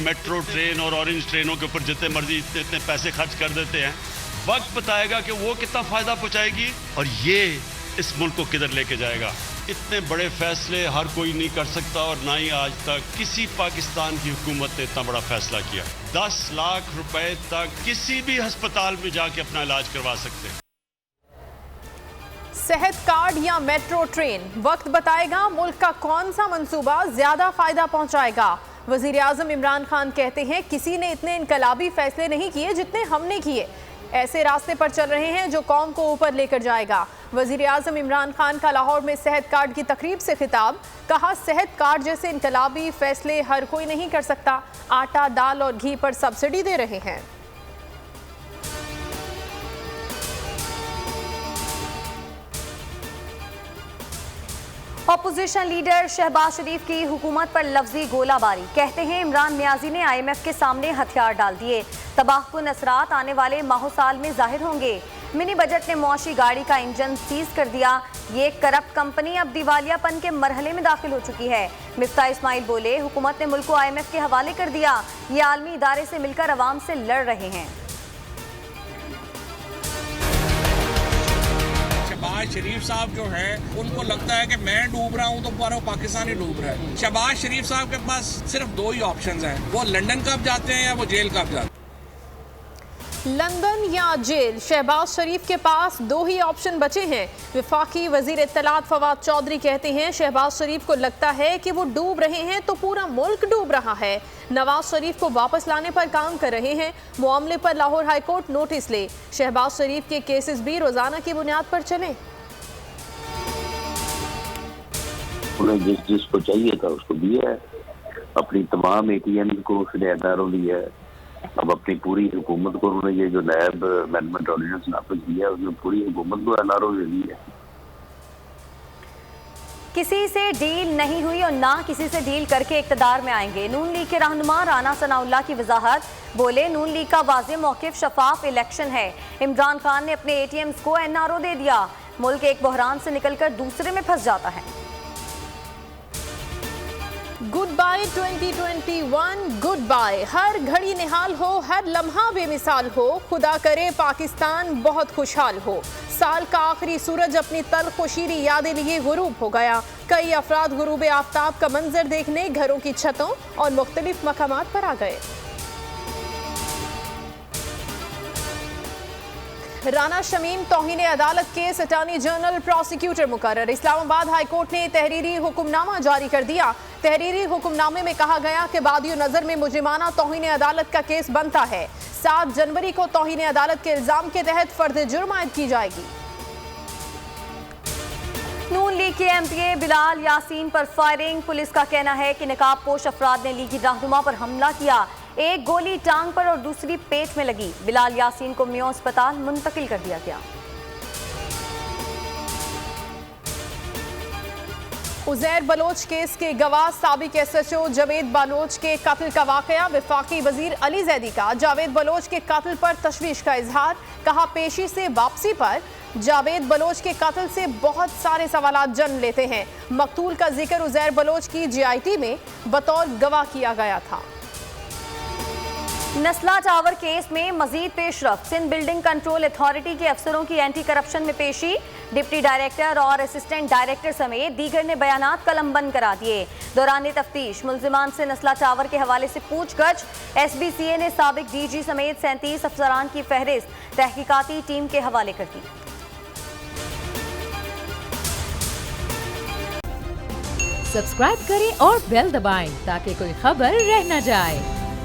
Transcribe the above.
Metro train और orange ट्रेनों के ऊपर जितने मर्जी इतने पैसे खर्च कर देते हैं। वक्त बताएगा कि वो कितना फ़ायदा पहुंचाएगी और ये इस मुल्क को किधर लेके जाएगा। इतने बड़े फैसले हर कोई नहीं कर सकता और ना ही आज तक किसी पाकिस्तान की हुकूमत ने इतना बड़ा फैसला किया। 10 लाख रुपए तक किसी भी अस्पताल में जाके अपना इलाज करवा सकते हैं। सेहत कार्ड या मेट्रो ट्रेन, वक्त बताएगा मुल्क का कौन सा मंसूबा ज्यादा फायदा पहुंचाएगा। वजीर आजम इमरान खान कहते हैं किसी ने इतने इनकलाबी फैसले नहीं किए जितने हमने किए। ऐसे रास्ते पर चल रहे हैं जो कौम को ऊपर लेकर जाएगा। वजीर आजम इमरान खान का लाहौर में सेहत कार्ड की तकरीब से खिताब, कहा सेहत कार्ड जैसे इनकलाबी फैसले हर कोई नहीं कर सकता। आटा, दाल और घी पर सब्सिडी दे रहे हैं। अपोजिशन लीडर शहबाज शरीफ की हुकूमत पर लफ्जी गोलाबारी, कहते हैं इमरान नियाजी ने IMF के सामने हथियार डाल दिए। तबाहकुन असरात आने वाले माह साल में जाहिर होंगे। मिनी बजट ने मुआशी गाड़ी का इंजन सीज कर दिया। ये करप्ट कंपनी अब दिवालियापन के मरहले में दाखिल हो चुकी है। मिफ्ता इस्माइल बोले हुकूमत ने मुल्क को IMF के हवाले कर दिया। ये आलमी इदारे से मिलकर अवाम से लड़ रहे हैं। शहबाज शरीफ साहब जो है उनको लगता है कि मैं डूब रहा हूं तो पूरा पाकिस्तान ही डूब रहा है। शहबाज शरीफ साहब के पास सिर्फ 2 ही ऑप्शंस हैं, वो लंदन कब जाते हैं या वो जेल कब जाते हैं। लंदन या जेल, शहबाज शरीफ के पास 2 ही ऑप्शन बचे हैं। वफाकी वजीर इत्तलात फवाद चौधरी कहते हैं शहबाज शरीफ को लगता है कि वो डूब रहे हैं तो पूरा मुल्क डूब रहा है। नवाज शरीफ को वापस लाने पर काम कर रहे हैं। मामले पर लाहौर हाई कोर्ट नोटिस ले। शहबाज शरीफ के केसेस भी रोजाना की बुनियाद पर चले। उन्हें जिसको चाहिए था उसको दिया है। अपनी तमाम ATM को उसने एनआरओ दिया है। अब अपनी पूरी हुकूमत को उन्होंने ये जो नायब अमेंडमेंट ऑर्डिनेंस नाफिज किया है उसने पूरी हुकूमत को एनआरओ दे दी है। किसी से डील नहीं हुई और ना किसी से डील करके इक़्तिदार में आएंगे। नून लीग के रहनुमा राना सनाउल्लाह की वजाहत, बोले नून लीग का वाज़ेह मौक़िफ़ शफाफ इलेक्शन है। इमरान खान ने अपने ATMs को एनआरओ दे दिया। मुल्क एक बहरान से निकलकर दूसरे में फंस जाता है। Goodbye 2021, goodbye. हर घड़ी निहाल हो, हर लम्हा बेमिसाल हो। खुदा करे पाकिस्तान बहुत खुशहाल हो। साल का आखिरी सूरज अपनी तल्ख व शीरी यादें लिए गुरूब हो गया। कई अफराद गुरूब आफ्ताब का मंजर देखने घरों की छतों और मुख्तलिफ मकामात पर आ गए। राना शमीम तौहीन अदालत केस अटॉर्नी जनरल प्रोसिक्यूटर मुकर्रर। इस्लामाबाद हाई कोर्ट ने तहरीरी हुक्मनामा जारी कर दिया। तहरीरी हुक्मनामे में कहा गया कि बादियो नजर में मुजरिमाना तौहीन अदालत का केस बनता है। 7 जनवरी को तौहीन अदालत के इल्जाम के तहत फर्द जुर्म आयद की जाएगी। नून लीग के MPA बिलाल यासीन पर फायरिंग, पुलिस का कहना है कि नकाब पोश अफराद ने लीगी रहनुमा पर हमला किया। एक गोली टांग पर और दूसरी पेट में लगी। बिलाल यासीन को मियो अस्पताल मुंतकिल कर दिया गया। उज़ैर बलोच केस के गवाह साबिक SHO जावेद बलोच के कत्ल का वाकया, वफाकी वजीर अली जैदी का जावेद बलोच के कत्ल पर तशवीश का इजहार। कहा पेशी से वापसी पर जावेद बलोच के कत्ल से बहुत सारे सवालात जन्म लेते हैं। मकतूल का जिक्र उज़ैर बलोच की GIT में बतौर गवाह किया गया था। नस्ला टावर केस में मजीद पेशरफ, सिंध बिल्डिंग कंट्रोल अथॉरिटी के अफसरों की एंटी करप्शन में पेशी। डिप्टी डायरेक्टर और असिस्टेंट डायरेक्टर समेत दीगर ने बयानात कलमबंद करा दिए। दौरान तफ्तीश मुल्जिमान से नस्ला टावर के हवाले से पूछगछ। SBCA ने साबिक DG समेत 37 अफसरान की फहरिस्त तहकीकाती टीम के हवाले कर दी। सब्सक्राइब करें और बेल दबाएं ताकि कोई खबर रह न जाए।